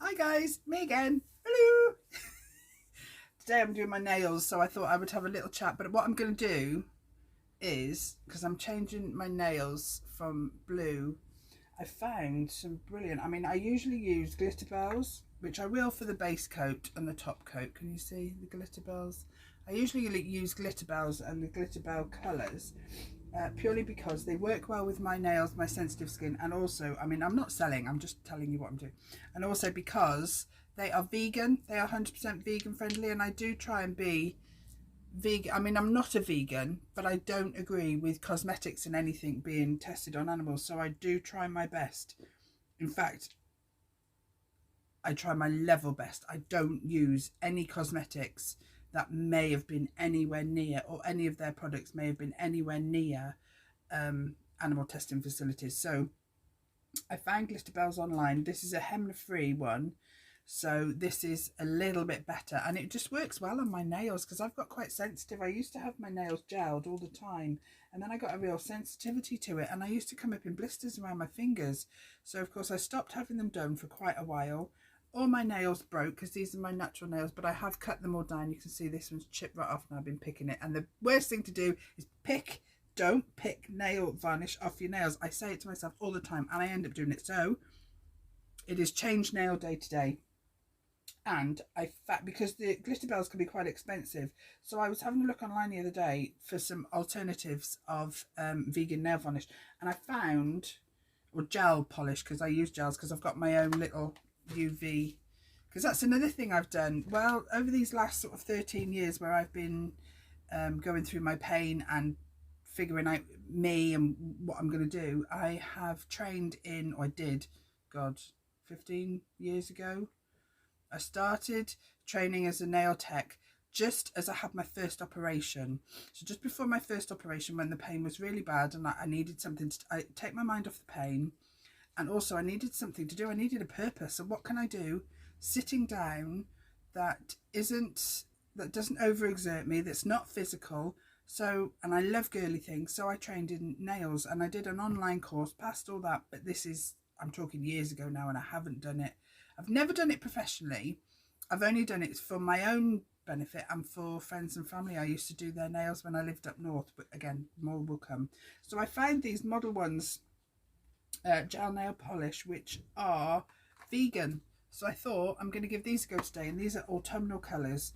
Hi guys, me again. Hello. Today I'm doing my nails, so I thought I would have a little chat. But what I'm going to do is, because I'm changing my nails from blue, I found some brilliant, I usually use Glitterbels, which I will for the base coat and the top coat. Can you see the Glitterbels? I usually use Glitterbels and the Glitterbel colours. Purely because they work well with my nails, my sensitive skin, and also, I'm not selling, I'm just telling you what I'm doing. And also because they are vegan, they are 100% vegan friendly, and I do try and be vegan. I'm not a vegan, but I don't agree with cosmetics and anything being tested on animals, so I do try my best. In fact, I try my level best. I don't use any cosmetics that may have been anywhere near, or any of their products may have been anywhere near animal testing facilities. So I found Glitterbels online. This is a henna free one, so this is a little bit better, and it just works well on my nails because I've got quite sensitive. I used to have my nails gelled all the time, and then I got a real sensitivity to it, and I used to come up in blisters around my fingers. So of course I stopped having them done for quite a while. All my nails broke because these are my natural nails, but I have cut them all down. You can see this one's chipped right off, and I've been picking it. And the worst thing to do is don't pick nail varnish off your nails. I say it to myself all the time, and I end up doing it. So it is change nail day today, and because the Glitterbels can be quite expensive, so I was having a look online the other day for some alternatives of vegan nail varnish, and I found, or gel polish, because I use gels because I've got my own little UV, because that's another thing I've done. Well, over these last sort of 13 years where I've been going through my pain and figuring out me and what I'm going to do, I have trained in, or I did, God, 15 years ago, I started training as a nail tech just as I had my first operation. So just before my first operation, when the pain was really bad and I needed something to take my mind off the pain, and also I needed something to do. I needed a purpose. So what can I do sitting down that doesn't overexert me, that's not physical? So, and I love girly things, so I trained in nails, and I did an online course, passed all that, but this is, I'm talking years ago now, and I haven't done it. I've never done it professionally. I've only done it for my own benefit and for friends and family. I used to do their nails when I lived up north, but again, more will come. So I found these Model Ones gel nail polish, which are vegan. So I thought I'm going to give these a go today, and these are autumnal colours.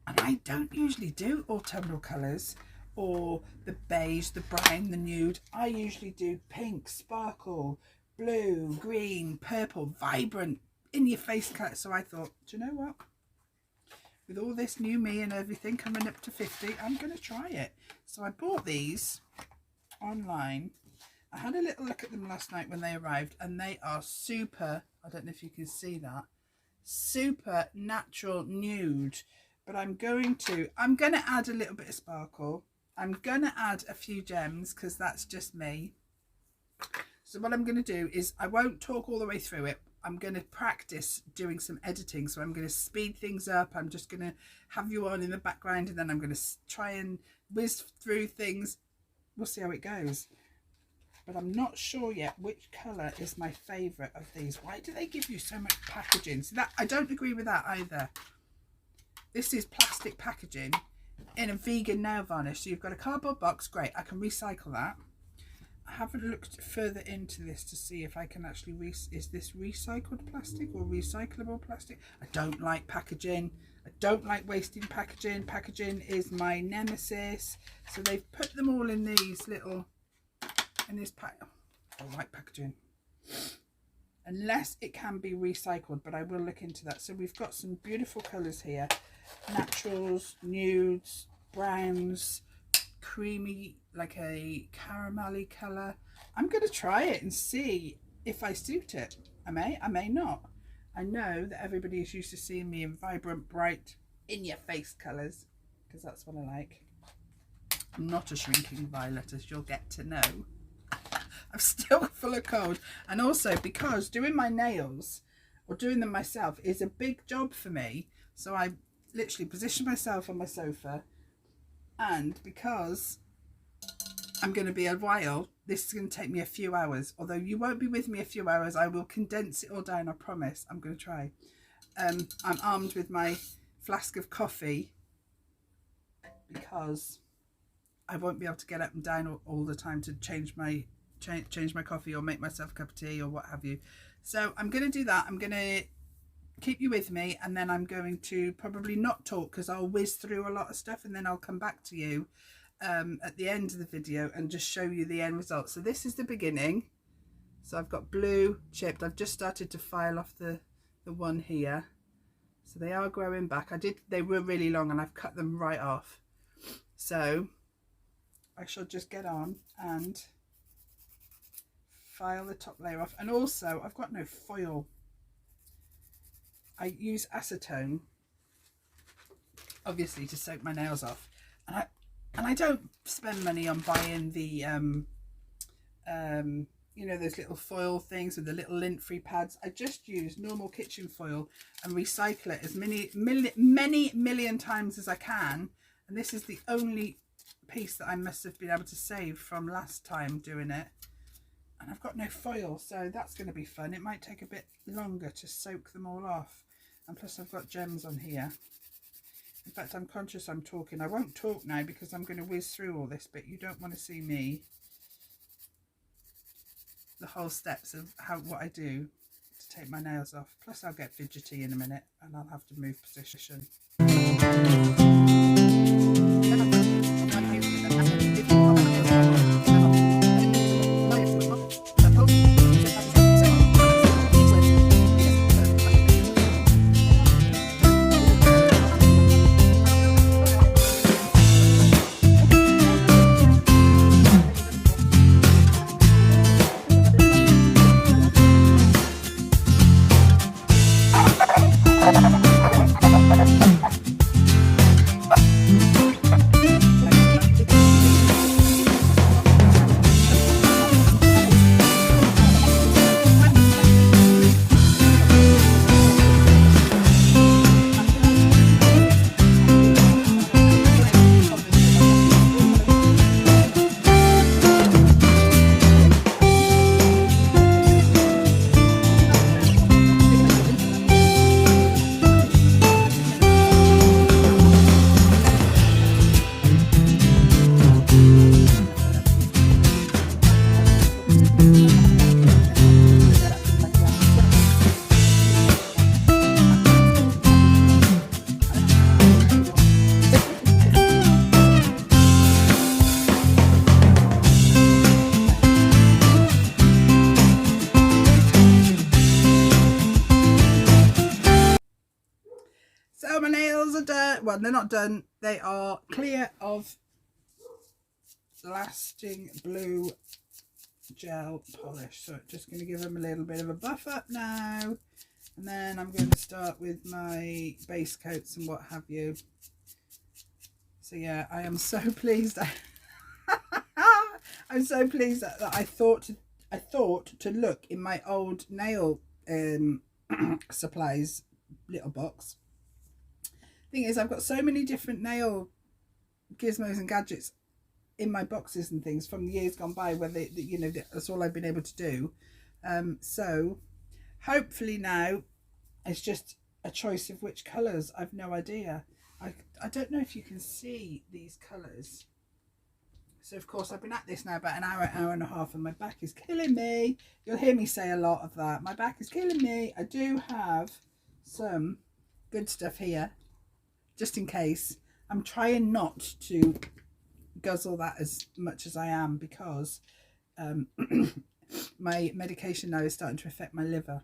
And I don't usually do autumnal colours, or the beige, the brown, the nude. I usually do pink, sparkle, blue, green, purple, vibrant, in your face colour. So I thought, do you know what? With all this new me and everything coming up to 50, I'm going to try it. So I bought these online. I had a little look at them last night when they arrived, and they are super, I don't know if you can see that, super natural nude. But I'm going to add a little bit of sparkle. I'm going to add a few gems because that's just me. So what I'm going to do is, I won't talk all the way through it. I'm going to practice doing some editing. So I'm going to speed things up. I'm just going to have you on in the background, and then I'm going to try and whiz through things. We'll see how it goes. But I'm not sure yet which colour is my favourite of these. Why do they give you so much packaging? So that, I don't agree with that either. This is plastic packaging in a vegan nail varnish. So you've got a cardboard box. Great, I can recycle that. I haven't looked further into this to see if I can actually, is this recycled plastic or recyclable plastic? I don't like packaging. I don't like wasting packaging. Packaging is my nemesis. So they've put them all in these little, in this pack. I like packaging. Unless it can be recycled, but I will look into that. So we've got some beautiful colours here. Naturals, nudes, browns, creamy, like a caramelly colour. I'm going to try it and see if I suit it. I may not. I know that everybody is used to seeing me in vibrant, bright, in-your-face colours, because that's what I like. I'm not a shrinking violet, as you'll get to know. I'm still full of cold, and also because doing my nails, or doing them myself, is a big job for me. So I literally position myself on my sofa, and because I'm going to be a while, this is going to take me a few hours. Although you won't be with me a few hours, I will condense it all down, I promise. I'm going to try. I'm armed with my flask of coffee because I won't be able to get up and down all the time to change my coffee or make myself a cup of tea or what have you. So I'm going to do that. I'm going to keep you with me, and then I'm going to probably not talk because I'll whiz through a lot of stuff, and then I'll come back to you at the end of the video and just show you the end result. So this is the beginning. So I've got blue chipped. I've just started to file off the one here. So they are growing back. They were really long and I've cut them right off. So I shall just get on and file the top layer off. And also I've got no foil. I use acetone, obviously, to soak my nails off. And I don't spend money on buying the you know, those little foil things with the little lint-free pads. I just use normal kitchen foil and recycle it as many million times as I can. And this is the only piece that I must have been able to save from last time doing it. And I've got no foil, so that's going to be fun. It might take a bit longer to soak them all off. And plus I've got gems on here. In fact, I'm conscious I'm talking. I won't talk now because I'm going to whiz through all this, but you don't want to see me. The whole steps of what I do to take my nails off. Plus I'll get fidgety in a minute and I'll have to move position. So my nails are done. Well, they're not done. They are clear of lasting blue gel polish. So just going to give them a little bit of a buff up now. And then I'm going to start with my base coats and what have you. So yeah, I am so pleased. I'm so pleased that I thought to look in my old nail supplies little box. Thing is, I've got so many different nail gizmos and gadgets in my boxes and things from years gone by where they, you know, that's all I've been able to do. So hopefully now it's just a choice of which colours. I've no idea. I don't know if you can see these colours. So of course I've been at this now about an hour and a half, and my back is killing me. You'll hear me say a lot of that. My back is killing me. I do have some good stuff here, just in case. I'm trying not to guzzle that as much as I am because my medication now is starting to affect my liver.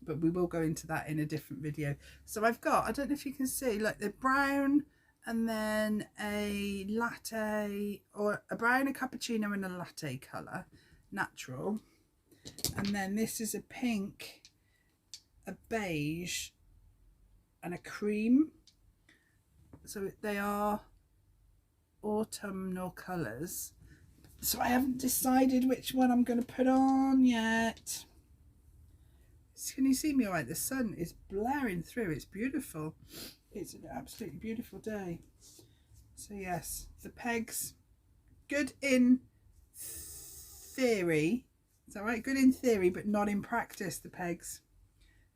But we will go into that in a different video. So I've got, I don't know if you can see, like the brown and then a latte, or a brown, a cappuccino and a latte colour, natural. And then this is a pink, a beige and a cream. So they are autumnal colours. So I haven't decided which one I'm going to put on yet. Can you see me all right? The sun is blaring through. It's beautiful. It's an absolutely beautiful day. So yes, the pegs, good in theory. Is that right? Good in theory, but not in practice, the pegs.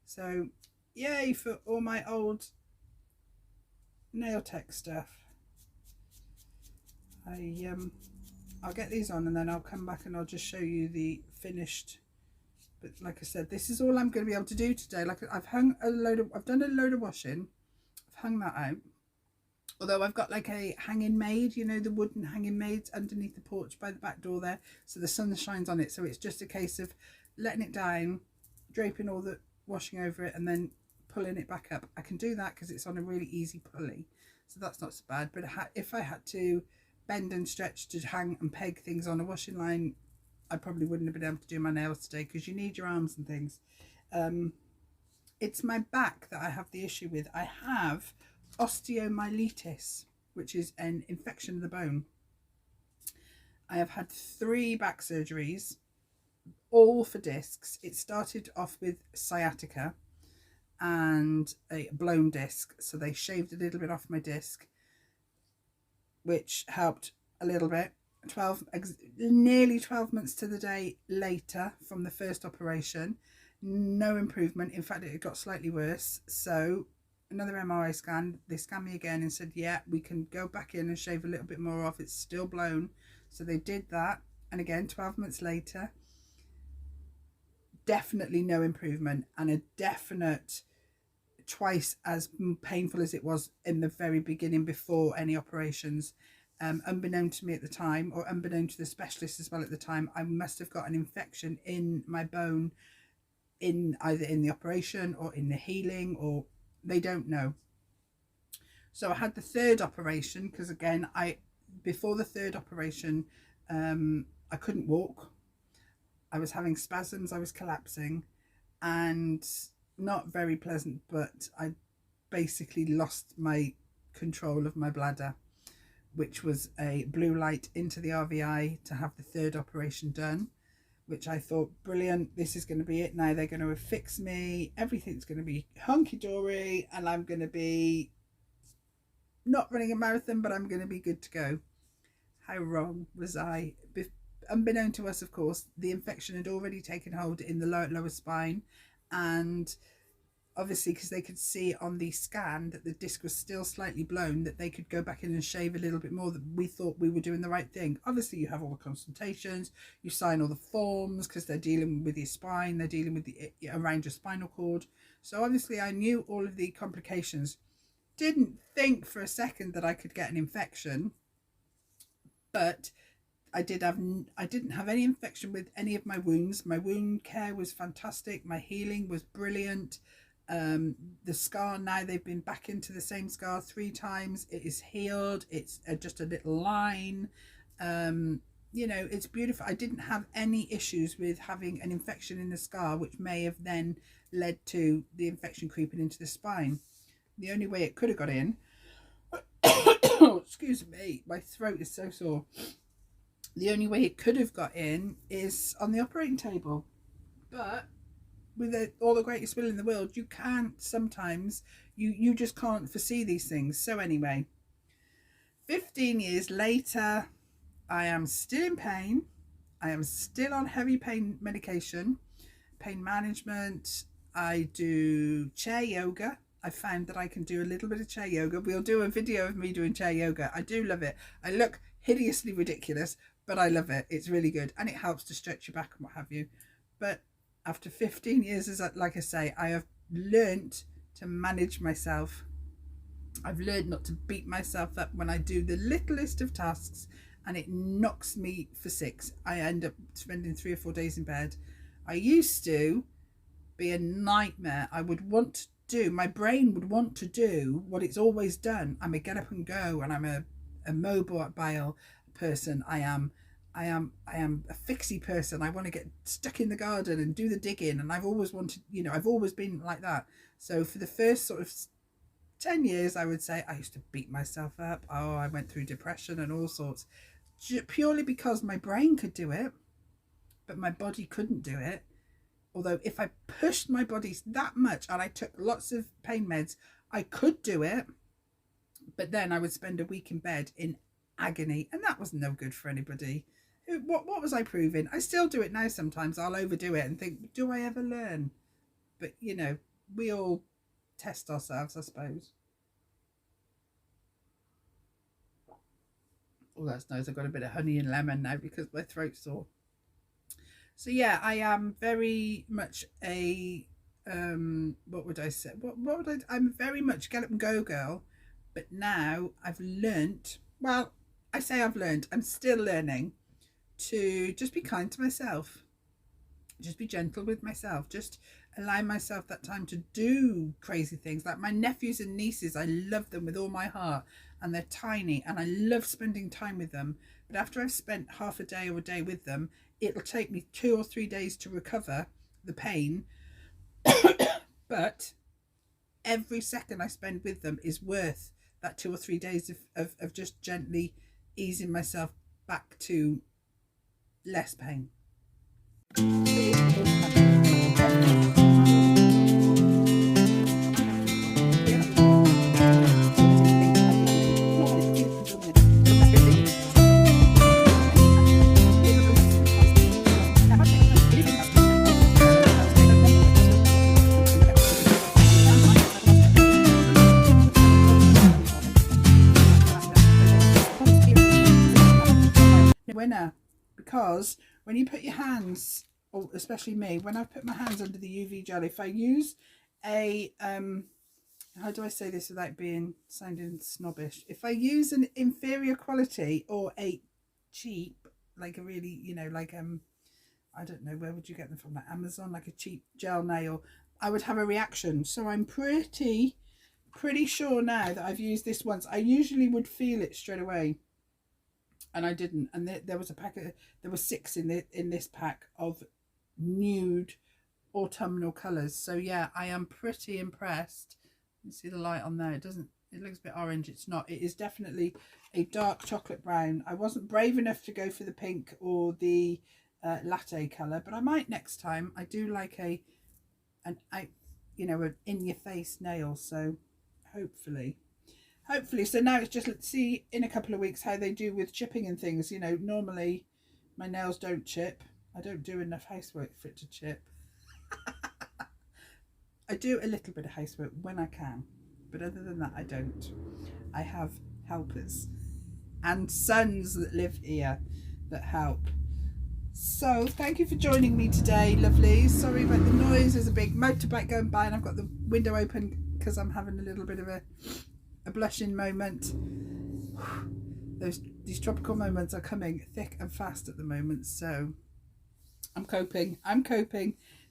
So yay for all my old nail tech stuff. I'll get these on and then I'll come back and I'll just show you the finished. But like I said, this is all I'm going to be able to do today. Like I've done a load of washing. I've hung that out. Although I've got like a hanging maid, you know, the wooden hanging maids underneath the porch by the back door there. So the sun shines on it. So it's just a case of letting it down, draping all the washing over it and then pulling it back up. I can do that because it's on a really easy pulley. So that's not so bad. But if I had to bend and stretch to hang and peg things on a washing line, I probably wouldn't have been able to do my nails today because you need your arms and things. It's my back that I have the issue with. I have osteomyelitis, which is an infection of the bone. I have had 3 back surgeries, all for discs. It started off with sciatica and a blown disc, so they shaved a little bit off my disc, which helped a little bit. Nearly 12 months to the day later from the first operation, no improvement. In fact, it got slightly worse. So another MRI scan, they scanned me again and said, yeah, we can go back in and shave a little bit more off, it's still blown. So they did that, and again 12 months later, definitely no improvement, and a definite twice as painful as it was in the very beginning before any operations. Unbeknown to me at the time, or unbeknown to the specialist as well at the time, I must have got an infection in my bone, in either in the operation or in the healing, or they don't know. So I had the 3rd operation because again, before the 3rd operation, I couldn't walk. I was having spasms, I was collapsing, and not very pleasant, but I basically lost my control of my bladder, which was a blue light into the RVI to have the 3rd operation done, which I thought, brilliant, this is going to be it now. They're going to fix me, everything's going to be hunky-dory, and I'm going to be not running a marathon, but I'm going to be good to go. How wrong was I? Unbeknown to us, of course, the infection had already taken hold in the lower spine, and obviously because they could see on the scan that the disc was still slightly blown, that they could go back in and shave a little bit more, that we thought we were doing the right thing. Obviously you have all the consultations, you sign all the forms because they're dealing with your spine, they're dealing with the around your spinal cord. So obviously I knew all of the complications. Didn't think for a second that I could get an infection, but I didn't have any infection with any of my wounds. My wound care was fantastic. My healing was brilliant. The scar, now they've been back into the same scar 3 times. It is healed. It's just a little line. You know, it's beautiful. I didn't have any issues with having an infection in the scar, which may have then led to the infection creeping into the spine. The only way it could have got in, excuse me, my throat is so sore. The only way it could have got in is on the operating table. But with all the greatest will in the world, you can't sometimes, you just can't foresee these things. So anyway, 15 years later, I am still in pain. I am still on heavy pain medication, pain management. I do chair yoga. I found that I can do a little bit of chair yoga. We'll do a video of me doing chair yoga. I do love it. I look hideously ridiculous, but I love it. It's really good, and it helps to stretch your back and what have you. But after 15 years, as like I say, I have learnt to manage myself. I've learned not to beat myself up when I do the littlest of tasks and it knocks me for 6. I end up spending 3 or 4 days in bed. I used to be a nightmare. I would want to do, my brain would want to do what it's always done. I'm a get up and go, and I'm a mobile person. I am a fixie person. I want to get stuck in the garden and do the digging, and I've always wanted, you know, I've always been like that. So for the first sort of 10 years, I would say I used to beat myself up. Oh, I went through depression and all sorts, purely because my brain could do it, but my body couldn't do it. Although if I pushed my body that much and I took lots of pain meds, I could do it. But then I would spend a week in bed in agony, and that was no good for anybody. What was I proving? I still do it now sometimes. I'll overdo it and think, do I ever learn? But, you know, we all test ourselves, I suppose. Oh, that's nice. I've got a bit of honey and lemon now because my throat's sore. So yeah, I am very much a what would I say? What would I'm very much get up and go girl, but now I've learnt. Well, I say I've learned. I'm still learning to just be kind to myself, just be gentle with myself, just allow myself that time to do crazy things. Like my nephews and nieces, I love them with all my heart, and they're tiny and I love spending time with them, but after I've spent half a day or a day with them, it'll take me 2 or 3 days to recover the pain. But every second I spend with them is worth that 2 or 3 days of just gently easing myself back to less pain. Winner, because when you put your hands, or especially me, when I put my hands under the UV gel, if I use a how do I say this without sounding snobbish, if I use an inferior quality or a cheap, like a really, you know, like I don't know, where would you get them from, like Amazon, like a cheap gel nail, I would have a reaction. So I'm pretty sure now that I've used this once. I usually would feel it straight away, and I didn't. And there was a pack of, there were 6 in this pack of nude autumnal colours. So yeah, I am pretty impressed. You see the light on there, it looks a bit orange. It's not. It is definitely a dark chocolate brown. I wasn't brave enough to go for the pink or the latte colour, but I might next time. I do like an in your face nail, so hopefully. So now it's just, let's see in a couple of weeks how they do with chipping and things. You know, normally my nails don't chip. I don't do enough housework for it to chip. I do a little bit of housework when I can, but other than that I don't. I have helpers and sons that live here that help. So thank you for joining me today, lovelies. Sorry about the noise. There's a big motorbike going by and I've got the window open because I'm having a little bit of a blushing moment. These tropical moments are coming thick and fast at the moment, so I'm coping.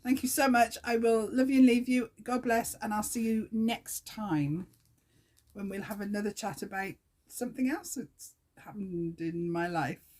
Thank you so much. I will love you and leave you. God bless, and I'll see you next time when we'll have another chat about something else that's happened in my life.